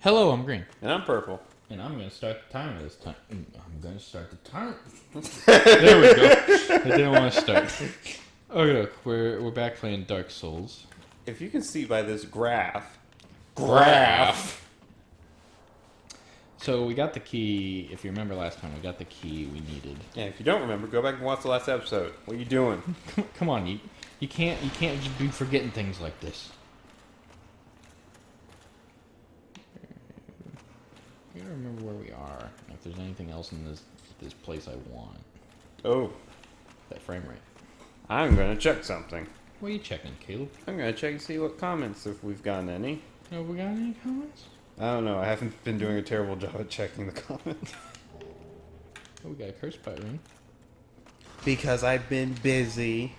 Hello, I'm Green. And I'm purple. And I'm going to start the timer this time. I'm going to start the timer. There we go. I didn't want to start. Okay, look, we're back playing Dark Souls. If you can see by this graph. So we got the key. If you remember last time, we got the key we needed. Yeah, if you don't remember, go back and watch the last episode. What are you doing? Come on, you can't just be forgetting things like this. I gotta remember where we are. If there's anything else in this place I want. Oh, That frame rate. I'm going to check something. What are you checking, Caleb? I'm going to check and see what comments, if we've gotten any. Have we got any comments? I don't know. I haven't been doing a terrible job at checking the comments. Oh, we got a curse pipe ring. Because I've been busy.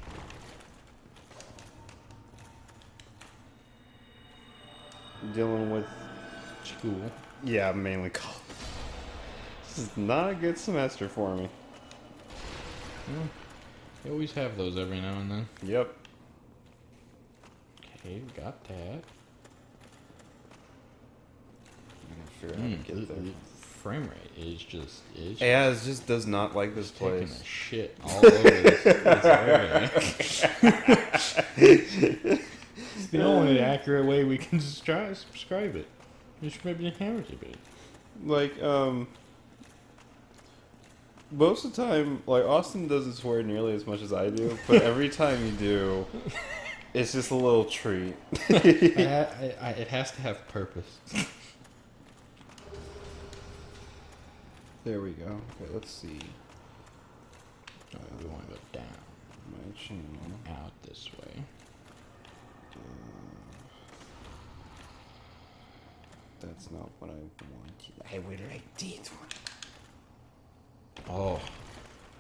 Dealing with... School. Yeah, mainly college. This is not a good semester for me. Well, they always have those every now and then. Yep. Okay, got that. I'm going to figure out how to get there. The frame rate is just... Yeah, it just does not like this taking place. a shit all over this area. It's the only accurate way we can describe it. You should maybe hammer it a bit. Like, most of the time, like, Austin doesn't swear nearly as much as I do, but every time you do, it's just a little treat. It has to have purpose. There we go. Okay, let's see. We want to go down. My channel. Out this way. That's not what I wanted. I would like this one. Oh,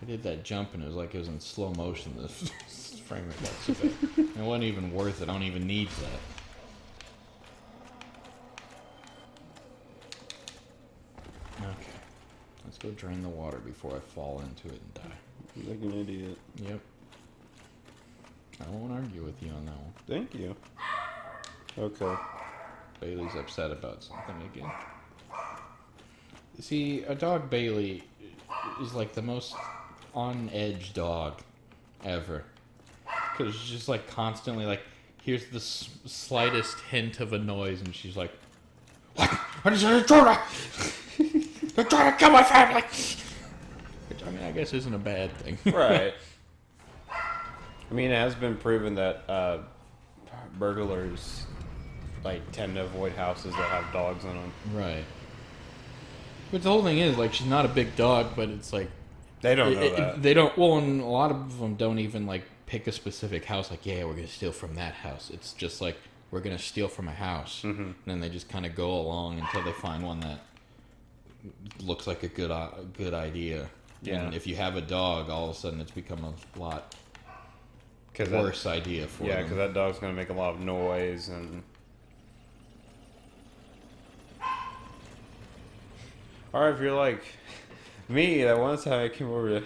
I did that jump and it was like it was in slow motion. The frame rate got so bad. It wasn't even worth it. I don't even need that. Okay, let's go drain the water before I fall into it and die. You're like an idiot. Yep. I won't argue with you on that one. Thank you. Okay. Bailey's upset about something again. See, a dog Bailey is like the most on edge dog ever. Because she's just like constantly like, here's the slightest hint of a noise and she's like, what? What is it? They're trying to kill my family! Which, I mean, I guess isn't a bad thing. Right. I mean, it has been proven that burglars like tend to avoid houses that have dogs in them. Right. But the whole thing is, like, she's not a big dog, but it's like... They don't know that. They don't... Well, and a lot of them don't even, like, pick a specific house. Like, yeah, we're going to steal from that house. It's just like, we're going to steal from a house. Mm-hmm. And then they just kind of go along until they find one that looks like a good idea. Yeah. And if you have a dog, all of a sudden it's become a lot worse idea for them. Yeah, because that dog's going to make a lot of noise and... Or if you're like me, that one time I came over to...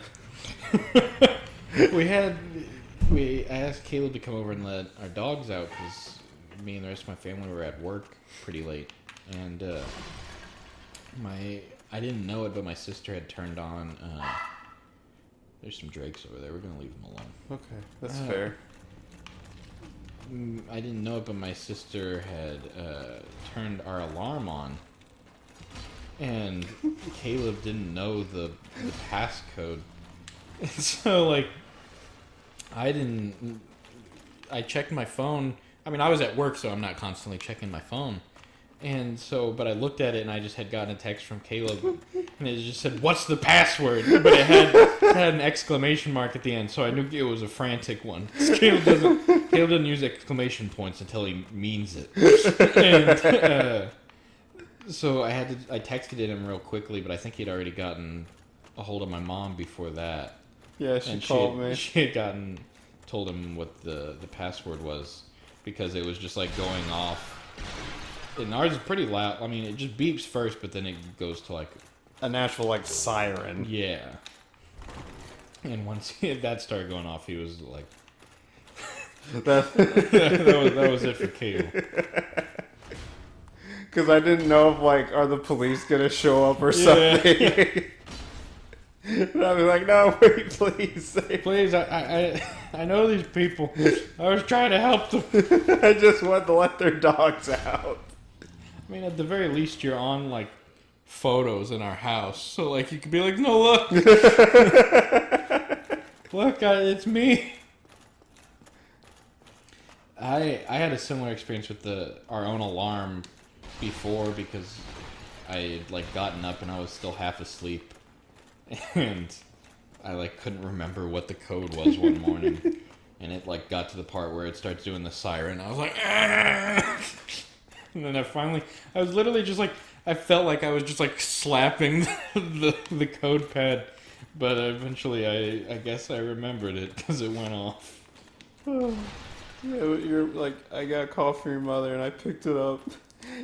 We asked Caleb to come over and let our dogs out because me and the rest of my family were at work pretty late. And I didn't know it, but my sister had turned on... there's some drakes over there. We're going to leave them alone. Okay, that's fair. I didn't know it, but my sister had turned our alarm on. And Caleb didn't know the passcode. And so, like, I checked my phone. I mean, I was at work, so I'm not constantly checking my phone. And so, but I looked at it, and I just had gotten a text from Caleb, and it just said, "What's the password?" But it had an exclamation mark at the end, so I knew it was a frantic one. Caleb doesn't use exclamation points until he means it. And, so I texted him real quickly, but I think he'd already gotten a hold of my mom before that. Yeah, she called me. She had told him what the password was because it was just like going off. And ours is pretty loud. I mean, it just beeps first, but then it goes to like an actual like siren. Yeah. And once that started going off, he was like, that was it for Caleb. Because I didn't know if, like, are the police going to show up or Yeah. something. And I was like, no, wait, please. Please, I know these people. I was trying to help them. I just want to let their dogs out. I mean, at the very least, you're on, like, photos in our house. So, like, you could be like, no, look. Look, it's me. I had a similar experience with our own alarm before because I had, like, gotten up and I was still half asleep. And I, like, couldn't remember what the code was one morning. And it, like, got to the part where it starts doing the siren. I was like, "Ah!" And then I was literally just like, I felt like I was just like slapping the code pad, but eventually I guess I remembered it because it went off. Yeah, you're like, I got a call from your mother and I picked it up.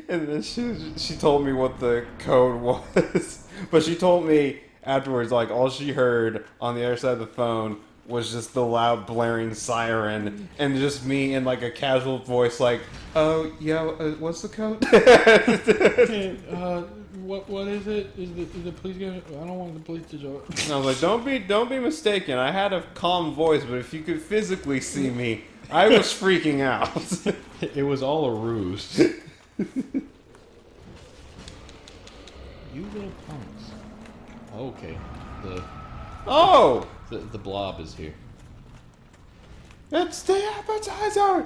And then she told me what the code was. But she told me afterwards, like, all she heard on the other side of the phone was just the loud blaring siren and just me in like a casual voice like, oh yeah, what's the code? Hey, what is it? Is the police gonna? I don't want the police to show up. And I was like, don't be mistaken. I had a calm voice, but if you could physically see me, I was freaking out. It was all a ruse. You little punks. Okay, Oh, the blob is here. it's the appetizer.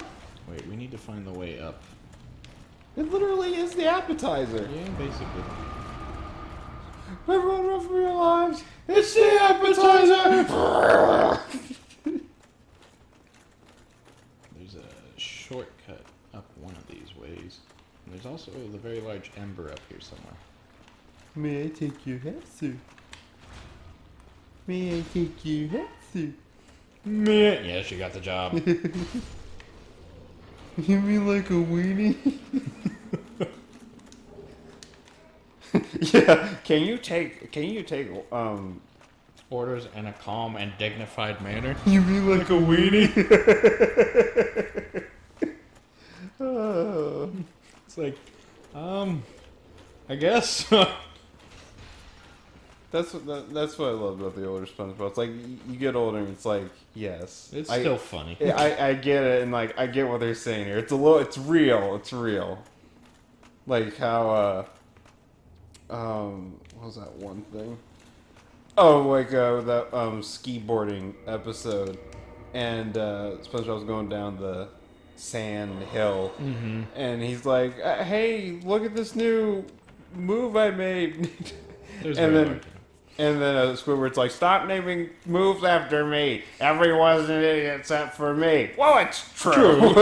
Wait, we need to find the way up. It literally is the appetizer. Yeah, basically. Everyone run for your lives. It's the appetizer. There's a shortcut up one of these ways. And there's also the very large ember up here somewhere. May I take your hat, sir? May I take your hat, sir? Meh. Yes, you got the job. You mean like a weenie? Yeah. Can you take Orders in a calm and dignified manner. You mean like a weenie? Oh. It's like, I guess. That's what I love about the older SpongeBob. It's like you get older and it's like, yes, It's still funny. I get it, and like I get what they're saying here. It's real. Like how what was that one thing? Oh, like that ski-boarding episode, and SpongeBob was going down the sand hill, and he's like, "Hey, look at this new move I made." There's and very then large. and then Squidward's like, "Stop naming moves after me. Everyone's an idiot except for me." Well, it's true.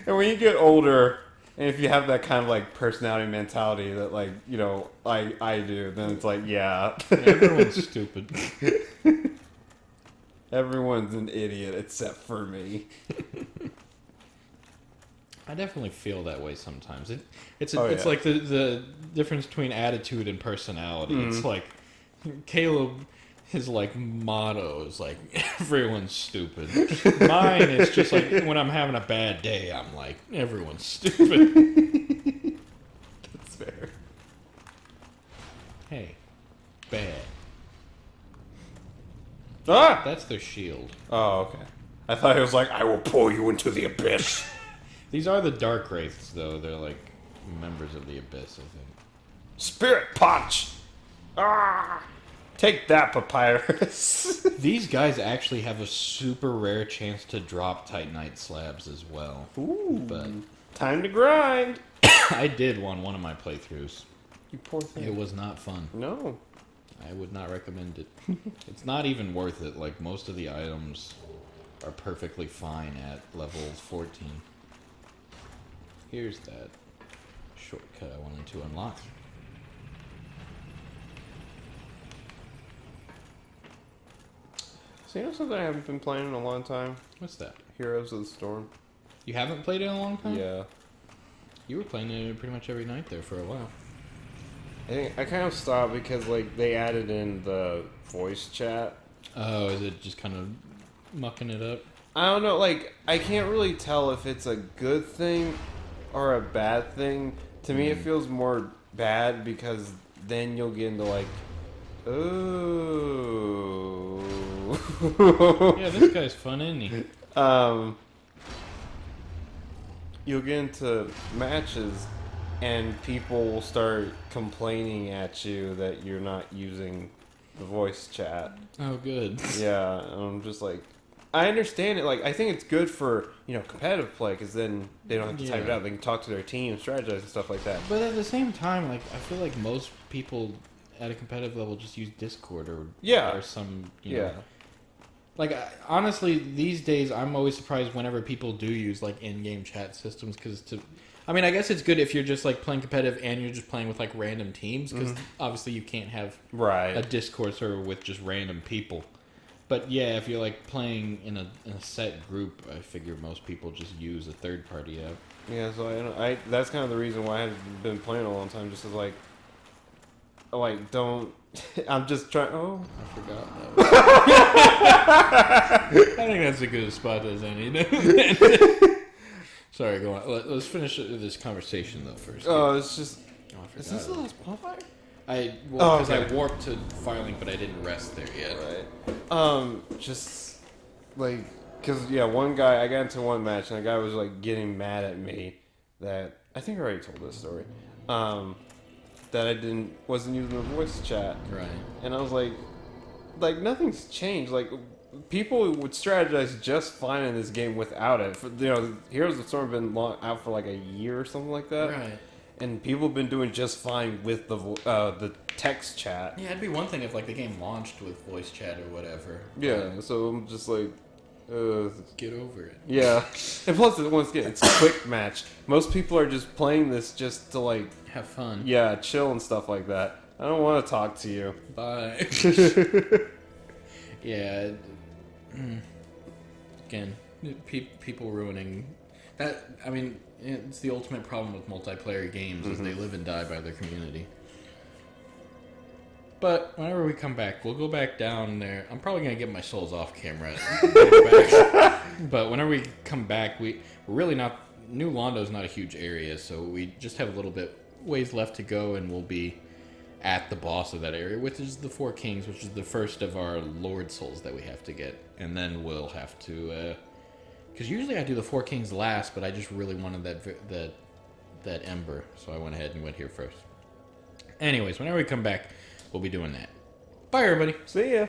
And when you get older, and if you have that kind of like personality mentality that like, you know, I do, then it's like, yeah. Everyone's stupid. Everyone's an idiot except for me. I definitely feel that way sometimes. It's Oh, it's yeah. like the difference between attitude and personality. It's like Caleb, his like motto is like everyone's stupid. Mine is just like when I'm having a bad day, I'm like everyone's stupid. That's fair. Hey, bad. Ah! That's their shield. Oh, okay. I thought it was like, I will pull you into the abyss. These are the Dark Wraiths, though. They're like members of the Abyss, I think. Spirit punch! Ah! Take that, Papyrus. These guys actually have a super rare chance to drop Titanite slabs as well. Ooh. But Time to grind. I did one of my playthroughs. You poor thing. It was not fun. No. I would not recommend it. It's not even worth it. Like, most of the items are perfectly fine at level 14. Here's that shortcut I wanted to unlock. So you know something I haven't been playing in a long time? What's that? Heroes of the Storm. You haven't played it in a long time? Yeah. You were playing it pretty much every night there for a while. I kind of stopped because like they added in the voice chat. Oh, is it just kind of mucking it up? I don't know, like I can't really tell if it's a good thing are a bad thing. To me, it feels more bad because then you'll get into like, oh, Yeah, this guy's fun, isn't he? You'll get into matches and people will start complaining at you that you're not using the voice chat. Oh, good. Yeah, and I'm just like, I understand it. Like, I think it's good for, competitive play because then they don't have to type it Yeah. out. They can talk to their team, strategize, and stuff like that. But at the same time, like, I feel like most people at a competitive level just use Discord or some, Yeah. Like, honestly, these days, I'm always surprised whenever people do use, like, in-game chat systems, because I mean, I guess it's good if you're just, like, playing competitive and you're just playing with, like, random teams, because obviously you can't have Right. a Discord server with just random people. But, yeah, if you're, like, playing in a set group, I figure most people just use a third-party app. Yeah, so I that's kind of the reason why I haven't been playing a long time, just as like don't. I'm just trying. Oh, I forgot that. I think that's a good spot as any. Sorry, go on. Let's finish this conversation though first. oh, it's just. Oh, I Is this the forgot. last bonfire? Because okay. I warped to filing, but I didn't rest there yet. Right. Just like, cause yeah, one guy I got into one match and the guy was like getting mad at me that I think I already told this story. That I wasn't using the voice chat. Right. And I was like nothing's changed. Like people would strategize just fine in this game without it. Heroes of the Storm have been out for like a year or something like that. Right. And people have been doing just fine with the text chat. Yeah, it'd be one thing if like the game launched with voice chat or whatever. Yeah. So I'm just like, Get over it. yeah. And plus, once again, it's a quick match. Most people are just playing this just to like, Have fun. yeah, chill and stuff like that. I don't want to talk to you. Bye. Yeah. Again, people ruining that. I mean, it's the ultimate problem with multiplayer games is they live and die by their community. But whenever we come back, we'll go back down there. I'm probably gonna get my souls off camera. But whenever we come back, we're really not. New Londo's not a huge area, so we just have a little bit ways left to go, and we'll be at the boss of that area, which is the Four Kings, which is the first of our Lord Souls that we have to get, and then we'll have to. Because usually I do the Four Kings last, but I just really wanted that Ember, so I went ahead and went here first. Anyways, whenever we come back, we'll be doing that. Bye, everybody. See ya.